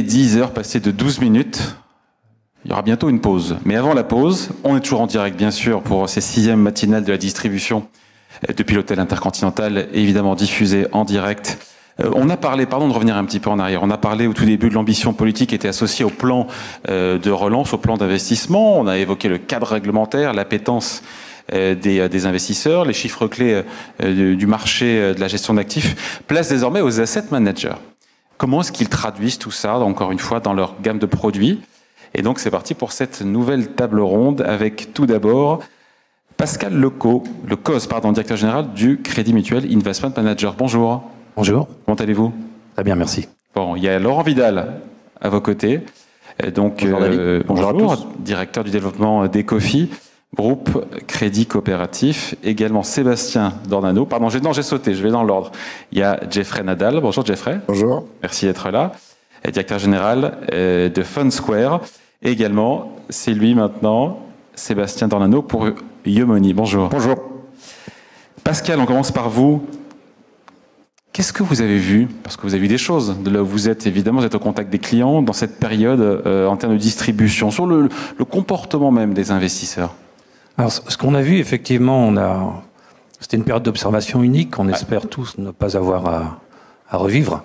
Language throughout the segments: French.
10 heures passées de 12 minutes. Il y aura bientôt une pause. Mais avant la pause, on est toujours en direct, bien sûr, pour ces 6e matinales de la distribution depuis l'hôtel Intercontinental, évidemment diffusé en direct. On a parlé, pardon de revenir un petit peu en arrière, on a parlé au tout début de l'ambition politique qui était associée au plan de relance, au plan d'investissement. On a évoqué le cadre réglementaire, l'appétence des investisseurs, les chiffres clés du marché de la gestion d'actifs. Place désormais aux asset managers. Comment est-ce qu'ils traduisent tout ça, encore une fois, dans leur gamme de produits? Et donc c'est parti pour cette nouvelle table ronde avec tout d'abord Pascal Lecaux, directeur général du Crédit Mutuel Investment Manager. Bonjour. Bonjour. Comment allez-vous? Très bien, merci. Bon, il y a Laurent Vidal à vos côtés. Donc, bonjour à tous. Directeur du développement d'Ecofi, groupe Crédit Coopératif. Également Sébastien Dornano. Pardon, j'ai sauté, je vais dans l'ordre. Il y a Jeffrey Nadal. Bonjour Jeffrey. Bonjour. Merci d'être là. Directeur général de Fund Square. Et également, c'est lui maintenant, Sébastien Dornano pour Yomoni. Bonjour. Bonjour. Pascal, on commence par vous. Qu'est-ce que vous avez vu? Parce que vous avez vu des choses. De là où vous êtes, évidemment, vous êtes au contact des clients dans cette période en termes de distribution, sur le comportement même des investisseurs. Alors, ce qu'on a vu, effectivement, c'était une période d'observation unique. On espère tous ne pas avoir à revivre,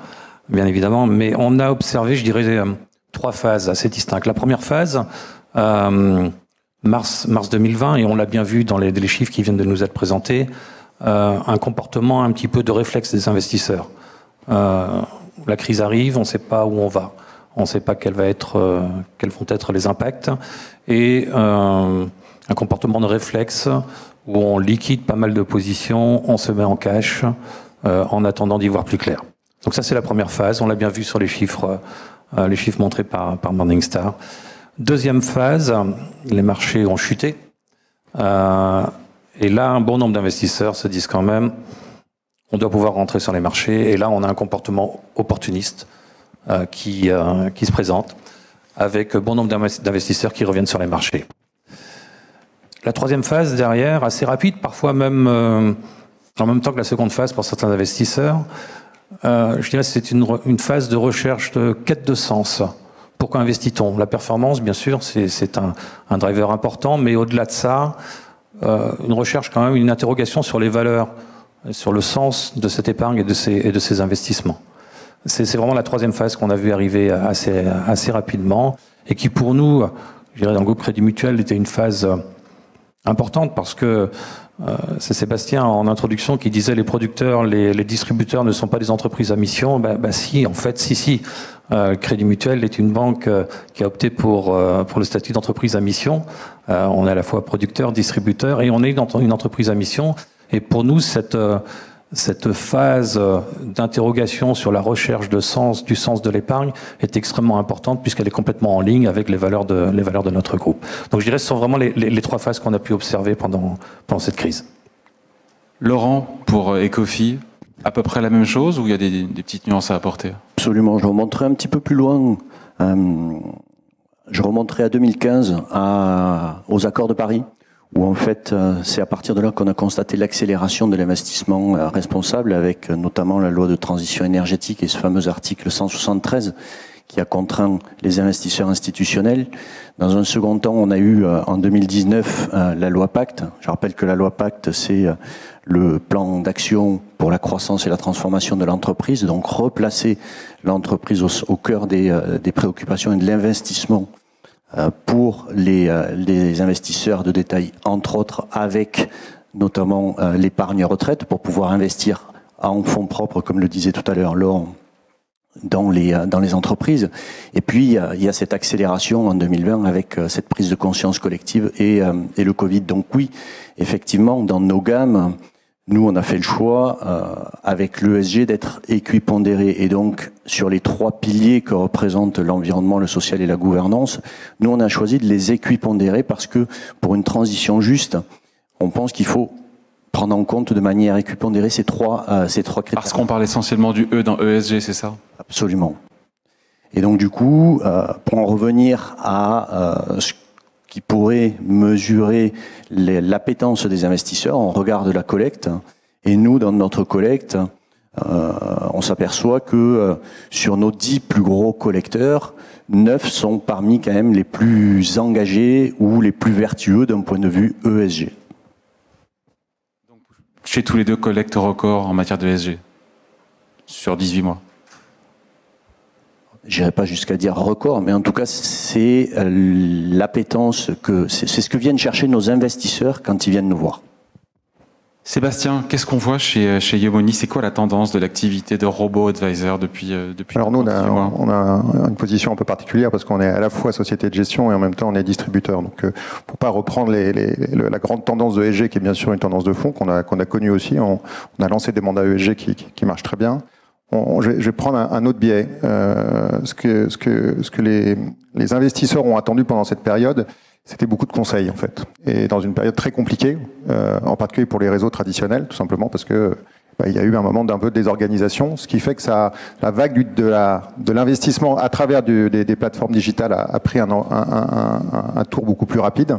bien évidemment. Mais on a observé, je dirais, 3 phases assez distinctes. La première phase, mars 2020, et on l'a bien vu dans les chiffres qui viennent de nous être présentés, un comportement un petit peu de réflexe des investisseurs. La crise arrive, on ne sait pas où on va, on ne sait pas quels vont être les impacts, et un comportement de réflexe où on liquide pas mal de positions, on se met en cash en attendant d'y voir plus clair. Donc ça c'est la première phase, on l'a bien vu sur les chiffres montrés par Morningstar. Deuxième phase, les marchés ont chuté. Et là, un bon nombre d'investisseurs se disent quand même, on doit pouvoir rentrer sur les marchés. Et là, on a un comportement opportuniste qui se présente, avec bon nombre d'investisseurs qui reviennent sur les marchés. La troisième phase, derrière, assez rapide, parfois même en même temps que la seconde phase pour certains investisseurs, je dirais que c'est une phase de recherche, de quête de sens. Pourquoi investit-on? La performance, bien sûr, c'est un driver important, mais au-delà de ça, une recherche quand même, une interrogation sur les valeurs, sur le sens de cette épargne et de ces investissements. C'est vraiment la troisième phase qu'on a vu arriver assez rapidement et qui pour nous, je dirais dans le groupe Crédit Mutuel, était une phase importante parce que c'est Sébastien en introduction qui disait les producteurs, les distributeurs ne sont pas des entreprises à mission. Si, en fait, si. Crédit Mutuel est une banque qui a opté pour le statut d'entreprise à mission. On est à la fois producteur, distributeur et on est dans une entreprise à mission. Et pour nous, cette phase d'interrogation sur la recherche du sens de l'épargne est extrêmement importante puisqu'elle est complètement en ligne avec les valeurs de notre groupe. Donc je dirais que ce sont vraiment les 3 phases qu'on a pu observer pendant cette crise. Laurent, pour Ecofi, à peu près la même chose ou il y a des petites nuances à apporter? Absolument, je remonterai un petit peu plus loin. Je remonterai à 2015, aux accords de Paris, où en fait c'est à partir de là qu'on a constaté l'accélération de l'investissement responsable avec notamment la loi de transition énergétique et ce fameux article 173 qui a contraint les investisseurs institutionnels. Dans un second temps, on a eu en 2019 la loi Pacte. Je rappelle que la loi Pacte, c'est le plan d'action pour la croissance et la transformation de l'entreprise, donc replacer l'entreprise au cœur des préoccupations et de l'investissement pour les investisseurs de détail, entre autres avec notamment l'épargne retraite pour pouvoir investir en fonds propres, comme le disait tout à l'heure Laurent, dans les entreprises. Et puis il y a cette accélération en 2020 avec cette prise de conscience collective et le Covid. Donc oui, effectivement, dans nos gammes, nous on a fait le choix avec l'ESG d'être équipondéré et donc sur les 3 piliers que représentent l'environnement, le social et la gouvernance, nous on a choisi de les équipondérer parce que pour une transition juste, on pense qu'il faut prendre en compte de manière équipondérée ces trois critères. Parce qu'on parle essentiellement du E dans ESG, c'est ça? Absolument. Et donc du coup, pour en revenir à ce qui pourrait mesurer l'appétence des investisseurs, on regarde la collecte. Et nous, dans notre collecte, on s'aperçoit que sur nos 10 plus gros collecteurs, 9 sont parmi quand même les plus engagés ou les plus vertueux d'un point de vue ESG. Chez tous les deux, collecte record en matière de ESG sur 18 mois. J'irai pas jusqu'à dire record, mais en tout cas, c'est l'appétence c'est ce que viennent chercher nos investisseurs quand ils viennent nous voir. Sébastien, qu'est-ce qu'on voit chez Yomoni? C'est quoi la tendance de l'activité de robo-advisor depuis Alors nous, on a une position un peu particulière parce qu'on est à la fois société de gestion et en même temps on est distributeur. Donc pour pas reprendre la grande tendance de ESG qui est bien sûr une tendance de fond qu'on a connue aussi, on a lancé des mandats ESG qui marchent très bien. Je vais prendre un autre biais. Ce que les investisseurs ont attendu pendant cette période, c'était beaucoup de conseils en fait, et dans une période très compliquée, en particulier pour les réseaux traditionnels, tout simplement parce que il y a eu un moment d'un peu de désorganisation, ce qui fait que la vague de l'investissement à travers des plateformes digitales a pris un tour beaucoup plus rapide.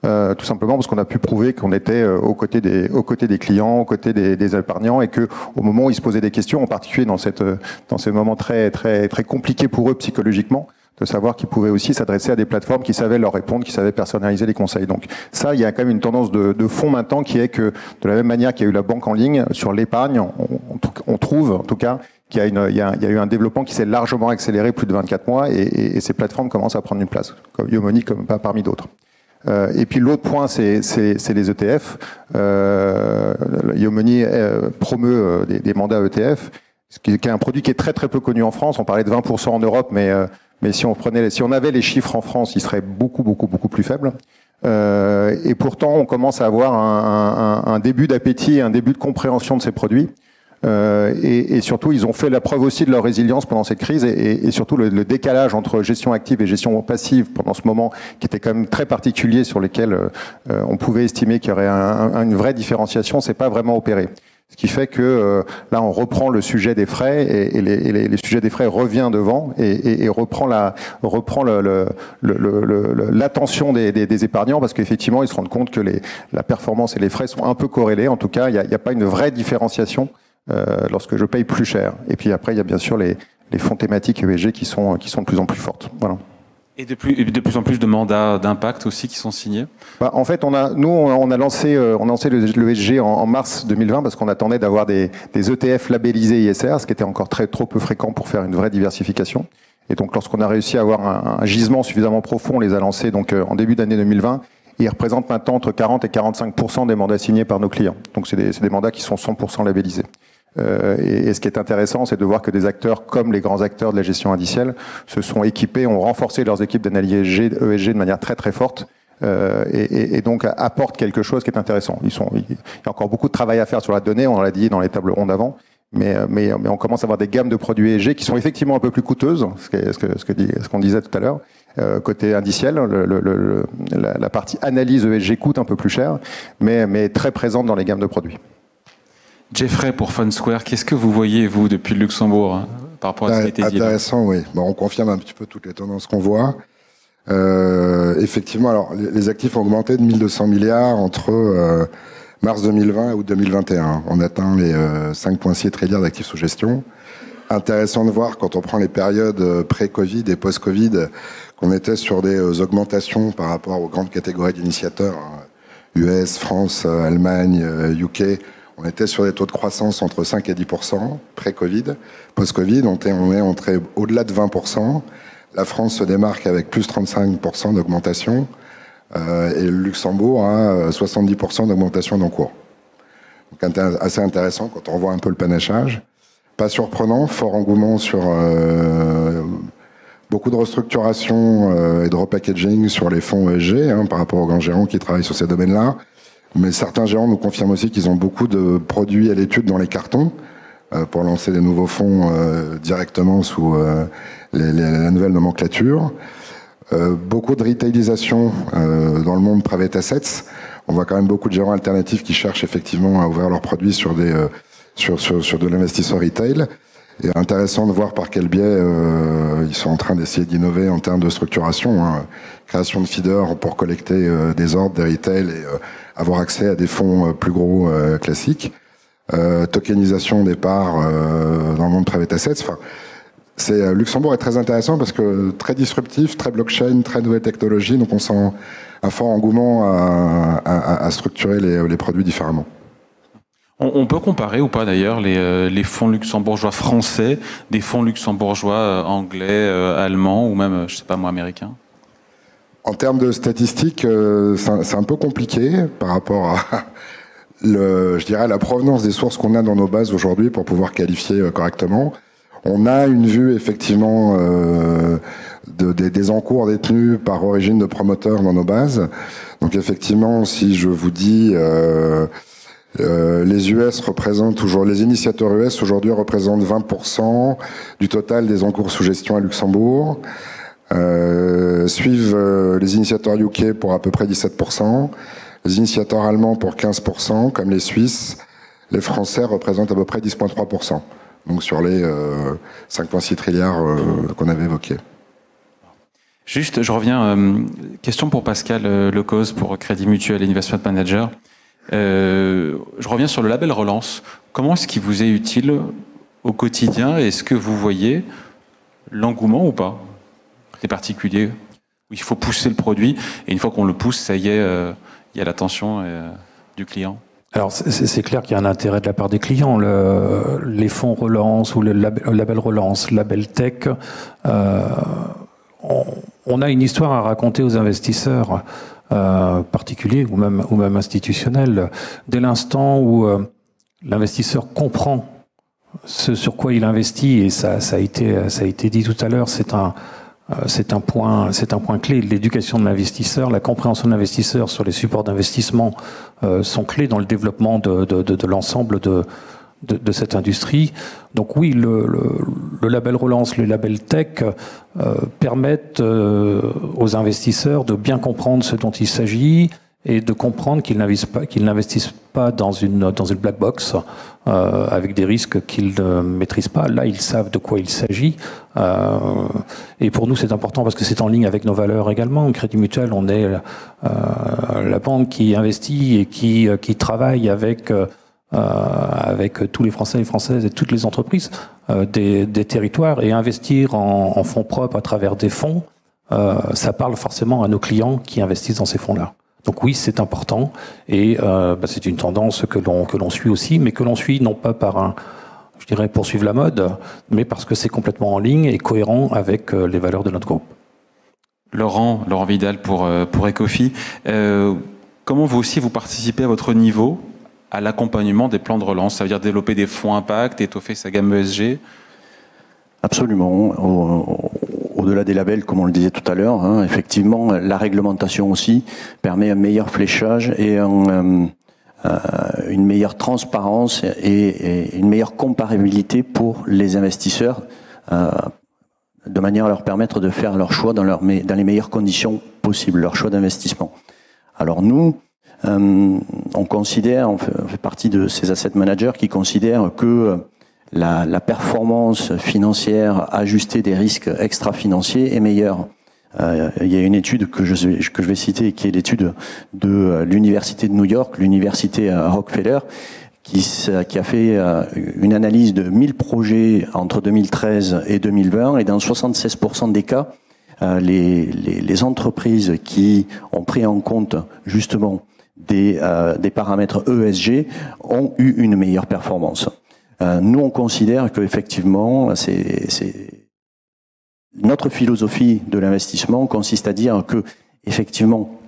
Tout simplement parce qu'on a pu prouver qu'on était aux côtés des clients, aux côtés des épargnants, et que au moment où ils se posaient des questions, en particulier dans ces moments très très très compliqués pour eux psychologiquement, de savoir qu'ils pouvaient aussi s'adresser à des plateformes qui savaient leur répondre, qui savaient personnaliser les conseils. Donc ça, il y a quand même une tendance de fond maintenant qui est que, de la même manière qu'il y a eu la banque en ligne, sur l'épargne, on trouve en tout cas qu'il y a eu un développement qui s'est largement accéléré plus de 24 mois, et ces plateformes commencent à prendre une place, comme Yomoni, comme pas parmi d'autres. Et puis l'autre point, c'est les ETF. Yomoni promeut des mandats ETF, ce qui est un produit qui est très très peu connu en France. On parlait de 20% en Europe, mais si on avait les chiffres en France, ils seraient beaucoup plus faibles. Et pourtant, on commence à avoir un début d'appétit, un début de compréhension de ces produits. Et surtout, ils ont fait la preuve aussi de leur résilience pendant cette crise, et surtout le décalage entre gestion active et gestion passive pendant ce moment, qui était quand même très particulier, sur lesquels on pouvait estimer qu'il y aurait une vraie différenciation, c'est pas vraiment opéré. Ce qui fait que là, on reprend le sujet des frais, et les sujets des frais revient devant, et reprend l'attention des épargnants, parce qu'effectivement, ils se rendent compte que la performance et les frais sont un peu corrélés. En tout cas, il n'y a pas une vraie différenciation lorsque je paye plus cher. Et puis après, il y a bien sûr les fonds thématiques ESG qui sont de plus en plus fortes. Voilà. Et de plus en plus de mandats d'impact aussi qui sont signés. En fait, on a lancé le ESG en mars 2020 parce qu'on attendait d'avoir des ETF labellisés ISR, ce qui était encore trop peu fréquent pour faire une vraie diversification. Et donc, lorsqu'on a réussi à avoir un gisement suffisamment profond, on les a lancés donc en début d'année 2020. Et ils représentent maintenant entre 40 et 45% des mandats signés par nos clients. Donc, c'est des mandats qui sont 100% labellisés. Et ce qui est intéressant, c'est de voir que des acteurs comme les grands acteurs de la gestion indicielle se sont équipés, ont renforcé leurs équipes d'analyse ESG de manière très très forte, et donc apportent quelque chose qui est intéressant. Il y a encore beaucoup de travail à faire sur la donnée, on l'a dit dans les tables rondes avant, mais on commence à avoir des gammes de produits ESG qui sont effectivement un peu plus coûteuses, ce qu'on disait tout à l'heure. Côté indiciel, la partie analyse ESG coûte un peu plus cher, mais très présente dans les gammes de produits. Jeffrey, pour FundSquare, qu'est-ce que vous voyez, vous, depuis le Luxembourg, par rapport à ce qui a été dit? Intéressant, oui. Bon, on confirme un petit peu toutes les tendances qu'on voit. Effectivement, alors, les actifs ont augmenté de 1200 milliards entre mars 2020 et août 2021. On atteint les 5,6 trilliards d'actifs sous gestion. Intéressant de voir, quand on prend les périodes pré-Covid et post-Covid, qu'on était sur des augmentations par rapport aux grandes catégories d'initiateurs, US, France, Allemagne, UK. On était sur des taux de croissance entre 5 et 10%, pré-Covid. Post-Covid, on est entré au-delà de 20%. La France se démarque avec plus 35% d'augmentation. Et le Luxembourg a 70% d'augmentation d'encours. Donc assez intéressant quand on revoit un peu le panachage. Pas surprenant, fort engouement sur beaucoup de restructuration et de repackaging sur les fonds ESG, par rapport aux grands gérants qui travaillent sur ces domaines-là. Mais certains gérants nous confirment aussi qu'ils ont beaucoup de produits à l'étude dans les cartons pour lancer des nouveaux fonds directement sous la nouvelle nomenclature. Beaucoup de retailisation dans le monde private assets. On voit quand même beaucoup de gérants alternatifs qui cherchent effectivement à ouvrir leurs produits sur de l'investisseur retail. Et intéressant de voir par quel biais ils sont en train d'essayer d'innover en termes de structuration. Création de feeders pour collecter des ordres, des retails et avoir accès à des fonds plus gros classiques. tokenisation des parts dans le monde private assets. Enfin, Luxembourg est très intéressant parce que très disruptif, très blockchain, très nouvelle technologie, donc on sent un fort engouement à structurer les produits différemment. On peut comparer ou pas d'ailleurs les fonds luxembourgeois français des fonds luxembourgeois anglais, allemands ou même, je sais pas moi, américains? En termes de statistiques, c'est un peu compliqué par rapport à je dirais la provenance des sources qu'on a dans nos bases aujourd'hui pour pouvoir qualifier correctement. On a une vue effectivement des encours détenus par origine de promoteurs dans nos bases. Donc effectivement, si je vous dis les US représentent toujours, les initiateurs US aujourd'hui représentent 20% du total des encours sous gestion à Luxembourg. Suivent les initiateurs UK pour à peu près 17%, les initiateurs allemands pour 15%, comme les Suisses. Les Français représentent à peu près 10,3%. Donc sur les 5,6 trilliards qu'on avait évoqués. Juste, je reviens, question pour Pascal Lecause pour Crédit Mutuel Investment Manager. Je reviens sur le label Relance. Comment est-ce qu'il vous est utile au quotidien? Est-ce que vous voyez l'engouement ou pas des particuliers où il faut pousser le produit et une fois qu'on le pousse, ça y est, il y a l'attention du client? Alors c'est clair qu'il y a un intérêt de la part des clients. Les fonds Relance ou le label Relance, label Tech, on a une histoire à raconter aux investisseurs particuliers ou même institutionnels. Dès l'instant où l'investisseur comprend ce sur quoi il investit, et ça a été dit tout à l'heure, c'est un point clé. L'éducation de l'investisseur, la compréhension de l'investisseur sur les supports d'investissement sont clés dans le développement de l'ensemble de cette industrie. Donc oui, le label Relance, le label Tech permettent aux investisseurs de bien comprendre ce dont il s'agit et de comprendre qu'ils n'investissent pas dans une black box avec des risques qu'ils ne maîtrisent pas. Là, ils savent de quoi il s'agit. Et pour nous, c'est important parce que c'est en ligne avec nos valeurs également. Crédit Mutuel, on est la banque qui investit et qui travaille avec tous les Français et Françaises et toutes les entreprises des territoires. Et investir en fonds propres à travers des fonds, ça parle forcément à nos clients qui investissent dans ces fonds-là. Donc oui, c'est important et c'est une tendance que l'on suit aussi, mais que l'on suit non pas par poursuivre la mode, mais parce que c'est complètement en ligne et cohérent avec les valeurs de notre groupe. Laurent Vidal pour Ecofi. Comment vous aussi vous participez à votre niveau à l'accompagnement des plans de relance? Ça veut dire développer des fonds impact, étoffer sa gamme ESG? Absolument. Au-delà des labels, comme on le disait tout à l'heure, effectivement, la réglementation aussi permet un meilleur fléchage et une meilleure transparence et une meilleure comparabilité pour les investisseurs, de manière à leur permettre de faire leur choix dans les meilleures conditions possibles, leur choix d'investissement. Alors nous, on considère, on fait partie de ces asset managers qui considèrent que la performance financière ajustée des risques extra-financiers est meilleure. Il y a une étude que je vais citer, qui est l'étude de l'Université de New York, l'Université Rockefeller, qui a fait une analyse de 1000 projets entre 2013 et 2020, et dans 76% des cas, les entreprises qui ont pris en compte justement des paramètres ESG ont eu une meilleure performance. Nous, on considère qu'effectivement, notre philosophie de l'investissement consiste à dire que, effectivement,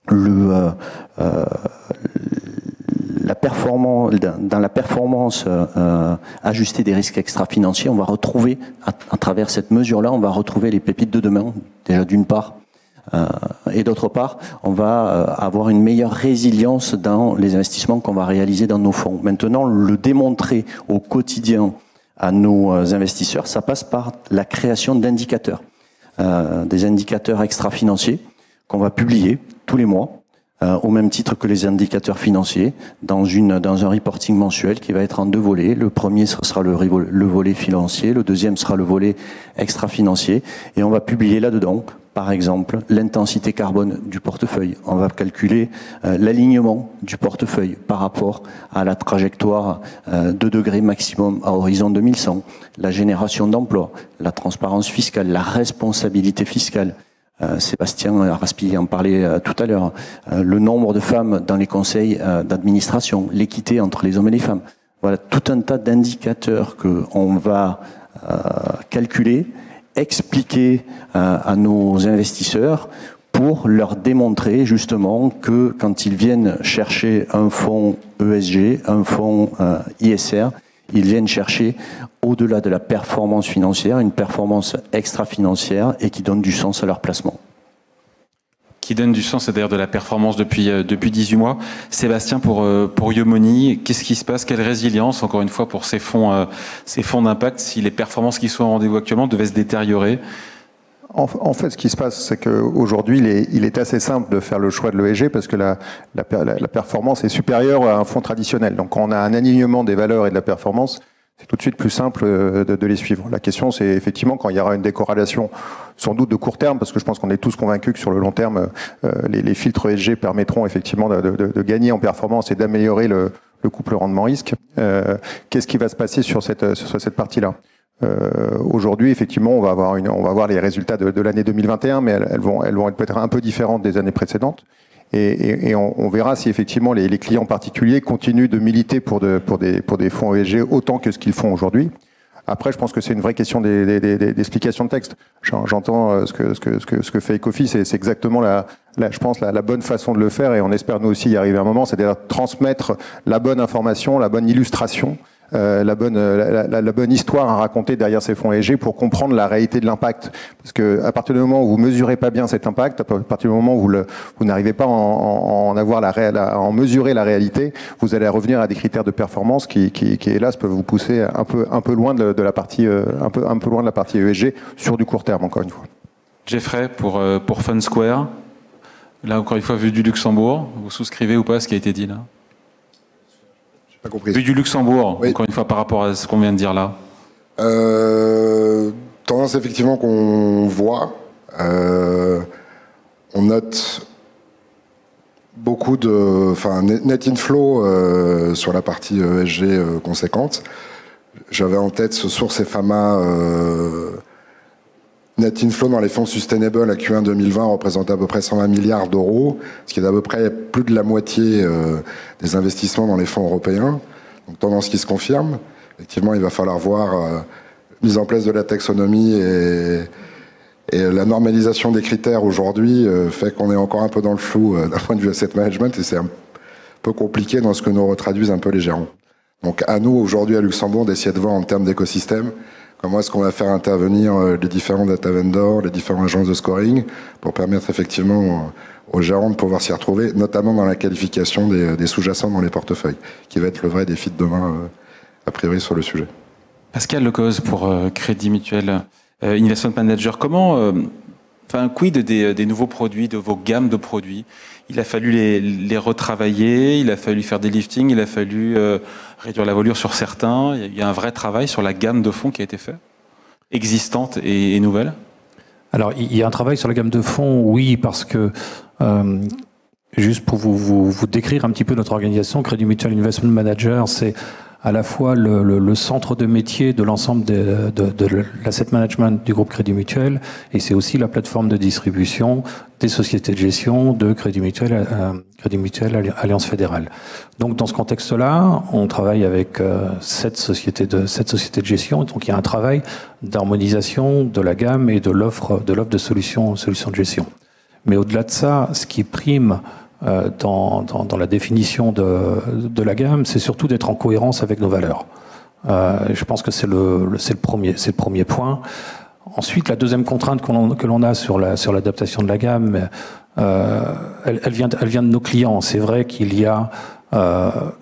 dans la performance ajustée des risques extra-financiers, on va retrouver, à travers cette mesure-là, on va retrouver les pépites de demain, déjà d'une part, et d'autre part, on va avoir une meilleure résilience dans les investissements qu'on va réaliser dans nos fonds. Maintenant, le démontrer au quotidien à nos investisseurs, ça passe par la création d'indicateurs, des indicateurs extra-financiers qu'on va publier tous les mois, au même titre que les indicateurs financiers, dans un reporting mensuel qui va être en 2 volets. Le premier sera le volet financier, le deuxième sera le volet extra-financier, et on va publier là-dedans par exemple, l'intensité carbone du portefeuille. On va calculer l'alignement du portefeuille par rapport à la trajectoire 2 degrés maximum à horizon 2100, la génération d'emplois, la transparence fiscale, la responsabilité fiscale. Sébastien Raspilly en parlait tout à l'heure. Le nombre de femmes dans les conseils d'administration, l'équité entre les hommes et les femmes. Voilà tout un tas d'indicateurs qu'on va calculer, expliquer à nos investisseurs pour leur démontrer justement que quand ils viennent chercher un fonds ESG, un fonds ISR, ils viennent chercher au-delà de la performance financière, une performance extra-financière et qui donne du sens à leur placement. Qui donne du sens, c'est-à-dire de la performance depuis 18 mois. Sébastien, pour Yomoni, qu'est-ce qui se passe? Quelle résilience, encore une fois, pour ces fonds d'impact, si les performances qui sont au rendez-vous actuellement devaient se détériorer? En fait, ce qui se passe, c'est qu'aujourd'hui, il est assez simple de faire le choix de l'ESG parce que la performance est supérieure à un fonds traditionnel. Donc, quand on a un alignement des valeurs et de la performance, c'est tout de suite plus simple de les suivre. La question, c'est effectivement quand il y aura une décorrélation, sans doute de court terme, parce que je pense qu'on est tous convaincus que sur le long terme, les filtres ESG permettront effectivement de gagner en performance et d'améliorer le couple rendement-risque. Qu'est-ce qui va se passer sur cette partie-là? Aujourd'hui, effectivement, on va voir les résultats de l'année 2021, mais elles vont être peut-être un peu différentes des années précédentes. Et on verra si effectivement les clients particuliers continuent de militer pour des fonds ESG autant que ce qu'ils font aujourd'hui. Après, je pense que c'est une vraie question d'explication de texte. J'entends ce que fait Ecofi, c'est exactement je pense la bonne façon de le faire, et on espère nous aussi y arriver à un moment, c'est-à-dire transmettre la bonne information, la bonne illustration, la bonne histoire à raconter derrière ces fonds ESG pour comprendre la réalité de l'impact. Parce que à partir du moment où vous mesurez pas bien cet impact, à partir du moment où vous n'arrivez pas à en mesurer la réalité, vous allez revenir à des critères de performance qui hélas peuvent vous pousser un peu loin de la partie un peu loin de la partie ESG sur du court terme, encore une fois. Jeffrey, pour Fund Square, là encore une fois, vu du Luxembourg, vous souscrivez ou pas à ce qui a été dit là? Compris. Vu du Luxembourg, oui. Encore une fois, par rapport à ce qu'on vient de dire là. Tendance effectivement qu'on voit. On note beaucoup net inflow sur la partie ESG conséquente. J'avais en tête ce Source et Fama net inflow dans les fonds sustainable à Q1 2020 représentait à peu près 120 milliards d'euros, ce qui est à peu près plus de la moitié des investissements dans les fonds européens. Donc tendance qui se confirme. Effectivement, il va falloir voir mise en place de la taxonomie et la normalisation des critères aujourd'hui fait qu'on est encore un peu dans le flou d'un point de vue asset management, et c'est un peu compliqué dans ce que nous retraduisent un peu les gérants. Donc à nous aujourd'hui à Luxembourg d'essayer de voir en termes d'écosystème comment est-ce qu'on va faire intervenir les différents data vendors, les différentes agences de scoring, pour permettre effectivement aux gérants de pouvoir s'y retrouver, notamment dans la qualification des sous-jacents dans les portefeuilles, qui va être le vrai défi de demain, a priori, sur le sujet. Pascal Lecoz, pour Crédit Mutuel Investment Manager, quid des nouveaux produits, de vos gammes de produits? Il a fallu les retravailler, il a fallu faire des liftings, il a fallu réduire la voilure sur certains. Il y a un vrai travail sur la gamme de fonds qui a été fait, existante et nouvelle. Alors, il y a un travail sur la gamme de fonds, oui, parce que, juste pour vous décrire un petit peu notre organisation, Crédit Mutuel Investment Manager, c'est à la fois le centre de métier de l'ensemble de l'asset management du groupe Crédit Mutuel, et c'est aussi la plateforme de distribution des sociétés de gestion de Crédit Mutuel Alliance Fédérale. Donc dans ce contexte-là, on travaille avec 7 sociétés de gestion, donc il y a un travail d'harmonisation de la gamme et de l'offre de solutions de gestion. Mais au-delà de ça, ce qui prime dans la définition de la gamme, c'est surtout d'être en cohérence avec nos valeurs. Je pense que c'est le premier point. Ensuite, la deuxième contrainte que l'on a sur l'adaptation de la gamme, elle vient de nos clients. C'est vrai qu'il y a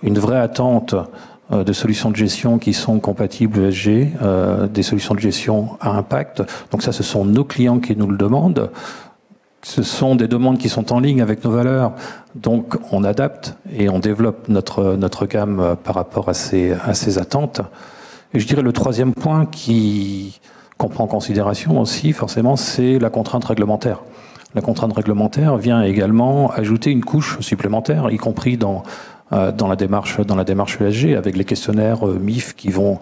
une vraie attente de solutions de gestion qui sont compatibles ESG, des solutions de gestion à impact. Donc ça, ce sont nos clients qui nous le demandent. Ce sont des demandes qui sont en ligne avec nos valeurs, donc on adapte et on développe notre gamme par rapport à ces attentes. Et je dirais le troisième point qu'on prend en considération aussi, forcément, c'est la contrainte réglementaire. La contrainte réglementaire vient également ajouter une couche supplémentaire, y compris dans la démarche ESG, avec les questionnaires MIF qui vont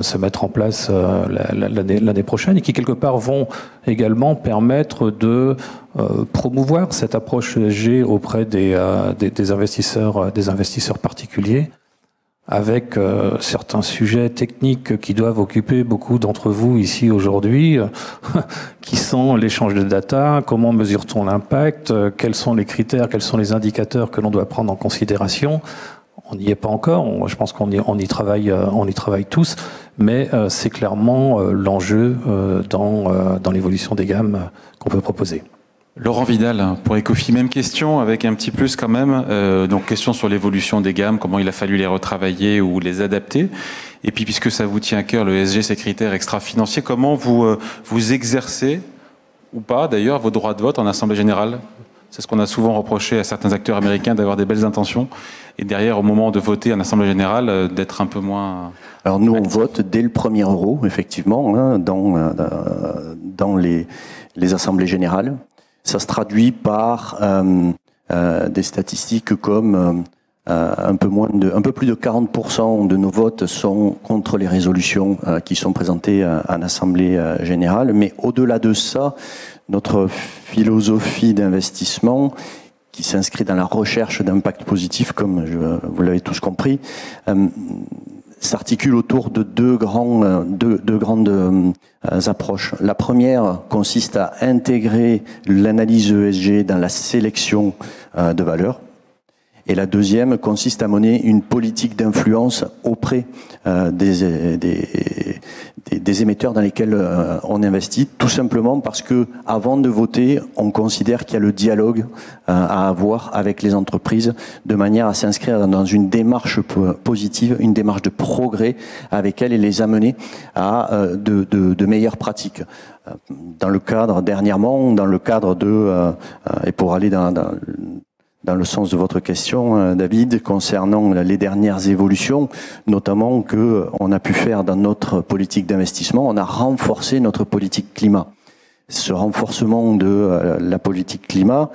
se mettre en place l'année prochaine et qui quelque part vont également permettre de promouvoir cette approche ESG auprès des investisseurs particuliers, avec certains sujets techniques qui doivent occuper beaucoup d'entre vous ici aujourd'hui, qui sont l'échange de data, comment mesure-t-on l'impact, quels sont les critères, quels sont les indicateurs que l'on doit prendre en considération. On n'y est pas encore, je pense qu'on y travaille tous, mais c'est clairement l'enjeu dans l'évolution des gammes qu'on peut proposer. Laurent Vidal, pour Ecofi, même question, avec un petit plus quand même. Donc, question sur l'évolution des gammes, comment il a fallu les retravailler ou les adapter. Et puis, puisque ça vous tient à cœur, le ESG, ces critères extra-financiers, comment vous exercez, ou pas d'ailleurs, vos droits de vote en Assemblée Générale? C'est ce qu'on a souvent reproché à certains acteurs américains, d'avoir des belles intentions, et derrière, au moment de voter en Assemblée Générale, d'être un peu moins... Alors nous, on vote dès le premier euro, effectivement, hein, dans les Assemblées Générales. Ça se traduit par des statistiques comme un peu plus de 40% de nos votes sont contre les résolutions qui sont présentées en Assemblée Générale. Mais au-delà de ça, notre philosophie d'investissement, qui s'inscrit dans la recherche d'impact positif, comme vous l'avez tous compris, s'articule autour de deux grandes approches. La première consiste à intégrer l'analyse ESG dans la sélection de valeurs. Et la deuxième consiste à mener une politique d'influence auprès des émetteurs dans lesquels on investit, tout simplement parce que avant de voter, on considère qu'il y a le dialogue à avoir avec les entreprises de manière à s'inscrire dans une démarche positive, une démarche de progrès avec elles et les amener à de meilleures pratiques. Dans le cadre, dernièrement, dans le cadre et pour aller dans le sens de votre question, David, concernant les dernières évolutions, notamment que on a pu faire dans notre politique d'investissement, on a renforcé notre politique climat. Ce renforcement de la politique climat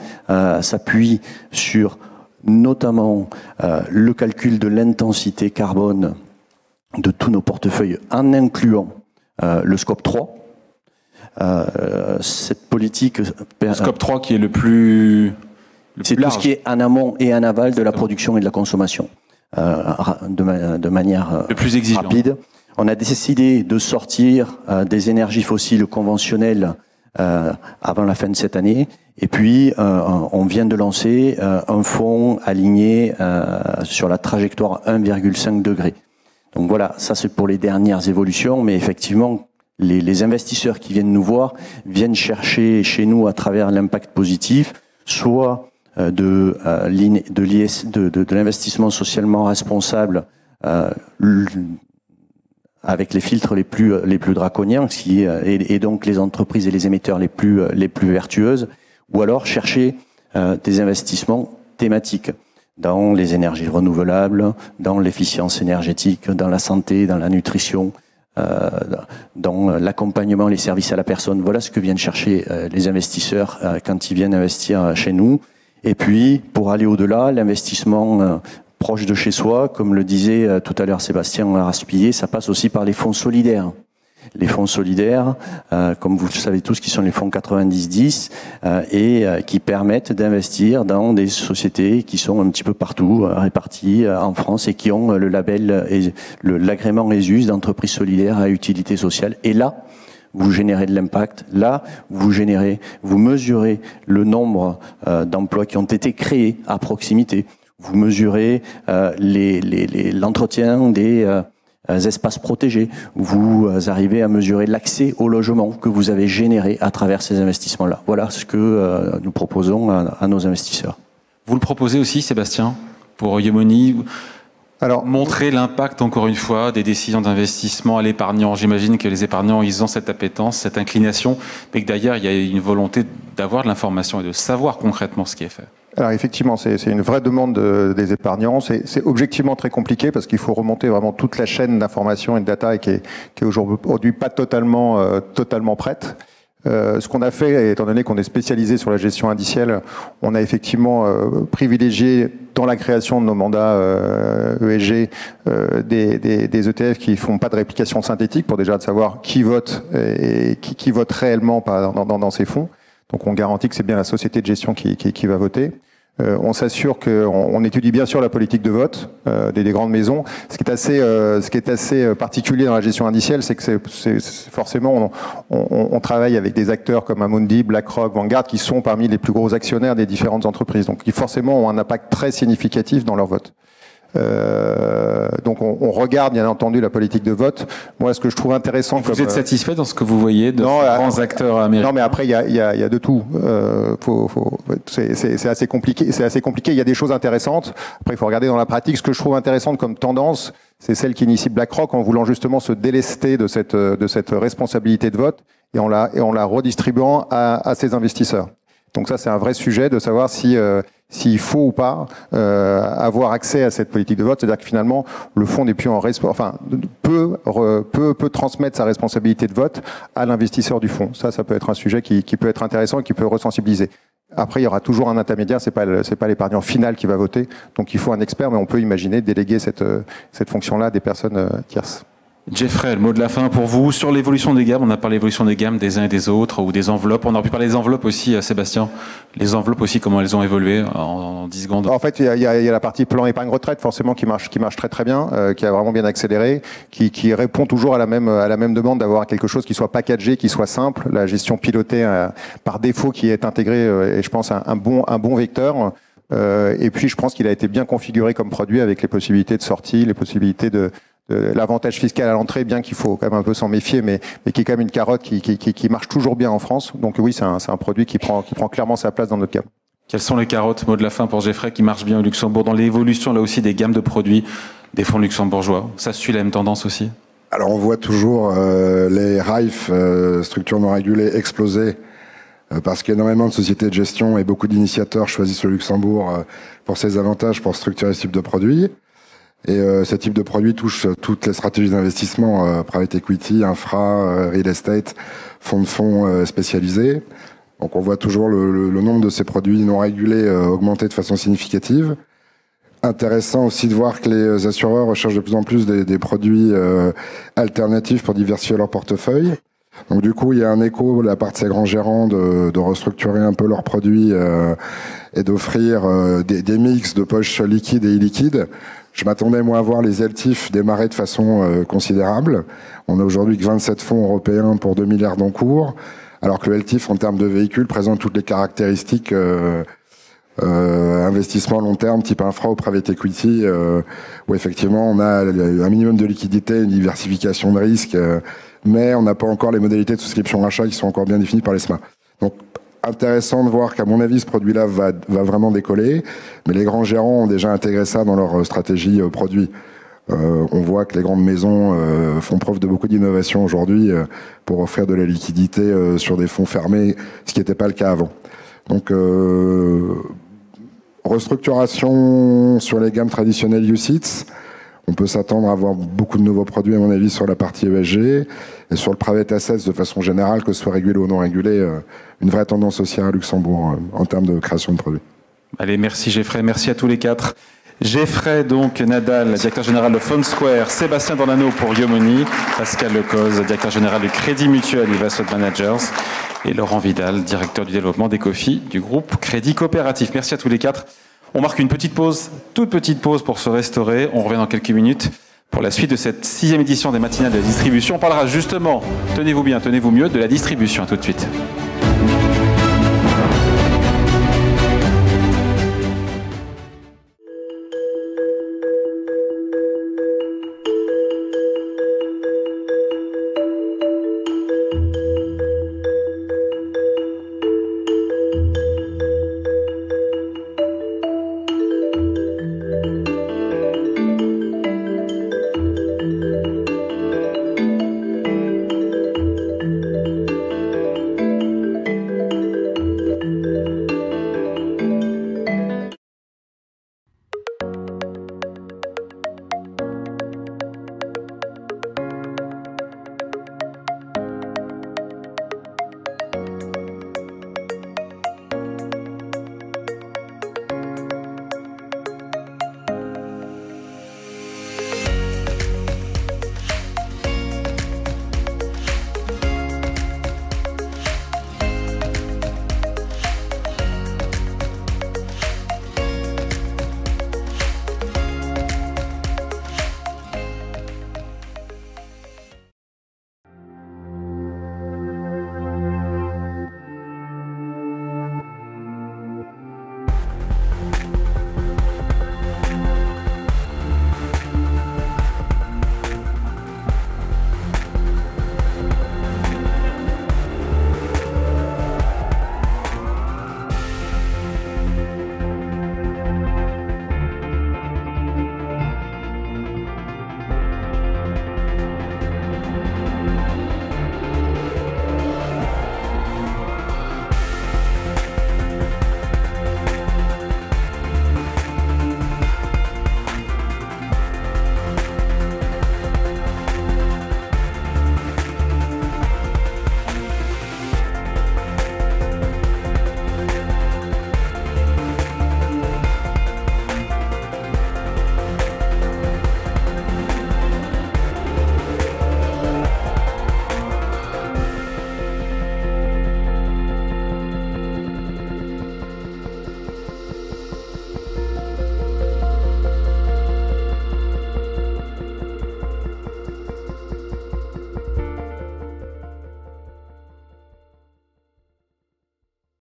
s'appuie sur notamment le calcul de l'intensité carbone de tous nos portefeuilles, en incluant le scope 3. Cette politique... Le scope 3 qui est le plus... C'est tout ce qui est en amont et en aval de la production et de la consommation, de manière le plus exigeant. Rapide. On a décidé de sortir des énergies fossiles conventionnelles avant la fin de cette année. Et puis, on vient de lancer un fonds aligné sur la trajectoire 1,5 degré. Donc voilà, ça c'est pour les dernières évolutions, mais effectivement, les investisseurs qui viennent nous voir viennent chercher chez nous à travers l'impact positif, soit de l'investissement socialement responsable avec les filtres les plus draconiens, et donc les entreprises et les émetteurs les plus vertueuses, ou alors chercher des investissements thématiques dans les énergies renouvelables, dans l'efficience énergétique, dans la santé, dans la nutrition, dans l'accompagnement, les services à la personne. Voilà ce que viennent chercher les investisseurs quand ils viennent investir chez nous. Et puis, pour aller au-delà, l'investissement proche de chez soi, comme le disait tout à l'heure Sébastien Raspillier, ça passe aussi par les fonds solidaires. Les fonds solidaires, comme vous le savez tous, qui sont les fonds 90-10, et qui permettent d'investir dans des sociétés qui sont un petit peu partout réparties en France et qui ont le label et l'agrément ESUS d'entreprise solidaire à utilité sociale. Et là, vous générez de l'impact. Là, vous mesurez le nombre d'emplois qui ont été créés à proximité. Vous mesurez l'entretien des espaces protégés. Vous arrivez à mesurer l'accès au logement que vous avez généré à travers ces investissements-là. Voilà ce que nous proposons à nos investisseurs. Vous le proposez aussi, Sébastien, pour Yomoni? Alors, montrer l'impact, encore une fois, des décisions d'investissement à l'épargnant. J'imagine que les épargnants, ils ont cette appétence, cette inclination, mais que d'ailleurs, il y a une volonté d'avoir de l'information et de savoir concrètement ce qui est fait. Alors effectivement, c'est une vraie demande des épargnants. C'est objectivement très compliqué parce qu'il faut remonter vraiment toute la chaîne d'information et de data et qui est aujourd'hui pas totalement prête. Ce qu'on a fait, étant donné qu'on est spécialisé sur la gestion indicielle, on a effectivement privilégié dans la création de nos mandats ESG des ETF qui font pas de réplication synthétique pour déjà de savoir qui vote et qui vote réellement dans ces fonds. Donc on garantit que c'est bien la société de gestion qui va voter. On s'assure qu'on étudie bien sûr la politique de vote des grandes maisons. Ce qui est assez particulier dans la gestion indicielle, c'est que forcément on travaille avec des acteurs comme Amundi, BlackRock, Vanguard, qui sont parmi les plus gros actionnaires des différentes entreprises, donc qui forcément ont un impact très significatif dans leur vote. Donc on regarde bien entendu la politique de vote. Moi, ce que je trouve intéressant, vous êtes satisfait dans ce que vous voyez de grands acteurs américains? Non, mais après il y a de tout. C'est assez compliqué. C'est assez compliqué. Il y a des choses intéressantes. Après, il faut regarder dans la pratique. Ce que je trouve intéressant comme tendance, c'est celle qui initie BlackRock en voulant justement se délester de cette responsabilité de vote et en la redistribuant à ses investisseurs. Donc ça, c'est un vrai sujet de savoir s'il faut ou pas avoir accès à cette politique de vote. C'est-à-dire que finalement, le fonds n'est plus peut transmettre sa responsabilité de vote à l'investisseur du fonds. Ça peut être un sujet qui peut être intéressant et qui peut ressensibiliser. Après, il y aura toujours un intermédiaire. C'est pas l'épargnant final qui va voter. Donc il faut un expert, mais on peut imaginer déléguer cette fonction-là à des personnes tierces. Geoffrey, le mot de la fin pour vous. Sur l'évolution des gammes, on a parlé de l'évolution des gammes des uns et des autres, ou des enveloppes. On aurait pu parler des enveloppes aussi, Sébastien. Les enveloppes aussi, comment elles ont évolué en 10 secondes. En fait, il y a la partie plan épargne retraite, forcément, qui marche très très bien, qui a vraiment bien accéléré, qui répond toujours à la même demande d'avoir quelque chose qui soit packagé, qui soit simple. La gestion pilotée par défaut qui est intégrée, et je pense un bon vecteur. Et puis, je pense qu'il a été bien configuré comme produit avec les possibilités de sortie, les possibilités de l'avantage fiscal à l'entrée, bien qu'il faut quand même un peu s'en méfier, mais qui est quand même une carotte qui marche toujours bien en France. Donc oui, c'est un produit qui prend clairement sa place dans notre gamme. Quelles sont les carottes, mot de la fin pour Geoffrey, qui marchent bien au Luxembourg dans l'évolution là aussi des gammes de produits des fonds luxembourgeois? Ça suit la même tendance aussi? Alors on voit toujours les RAIF, structures non régulées, exploser parce qu'énormément de sociétés de gestion et beaucoup d'initiateurs choisissent le Luxembourg pour ses avantages, pour structurer ce type de produit. Et ce type de produit touche toutes les stratégies d'investissement, private equity, infra, real estate, fonds de fonds spécialisés. Donc on voit toujours le nombre de ces produits non régulés augmenter de façon significative. Intéressant aussi de voir que les assureurs recherchent de plus en plus des produits alternatifs pour diversifier leur portefeuille. Donc du coup, il y a un écho de la part de ces grands gérants de restructurer un peu leurs produits et d'offrir des mix de poches liquides et illiquides. Je m'attendais, moi, à voir les LTIF démarrer de façon considérable. On a aujourd'hui que 27 fonds européens pour 2 milliards d'encours, alors que le LTIF, en termes de véhicules, présente toutes les caractéristiques investissement long terme, type infra ou private equity, où effectivement, on a un minimum de liquidité, une diversification de risques, mais on n'a pas encore les modalités de souscription-rachat qui sont encore bien définies par l'ESMA. Donc, intéressant de voir qu'à mon avis, ce produit-là va vraiment décoller, mais les grands gérants ont déjà intégré ça dans leur stratégie produit. On voit que les grandes maisons font preuve de beaucoup d'innovation aujourd'hui pour offrir de la liquidité sur des fonds fermés, ce qui n'était pas le cas avant. Donc, restructuration sur les gammes traditionnelles UCITS. On peut s'attendre à avoir beaucoup de nouveaux produits, à mon avis, sur la partie ESG et sur le private assets de façon générale, que ce soit régulé ou non régulé, une vraie tendance haussière à Luxembourg en termes de création de produits. Allez, merci Geoffrey, merci à tous les quatre. Geoffrey, donc, Nadal, directeur général de Fund Square, Sébastien Dornano pour Yomoni, Pascal Lecoz, directeur général du Crédit Mutuel Investment Managers, et Laurent Vidal, directeur du développement d'Ecofi du groupe Crédit Coopératif. Merci à tous les quatre. On marque une petite pause, toute petite pause pour se restaurer. On revient dans quelques minutes pour la suite de cette 6e édition des matinales de la distribution. On parlera justement, tenez-vous bien, tenez-vous mieux, de la distribution. À tout de suite.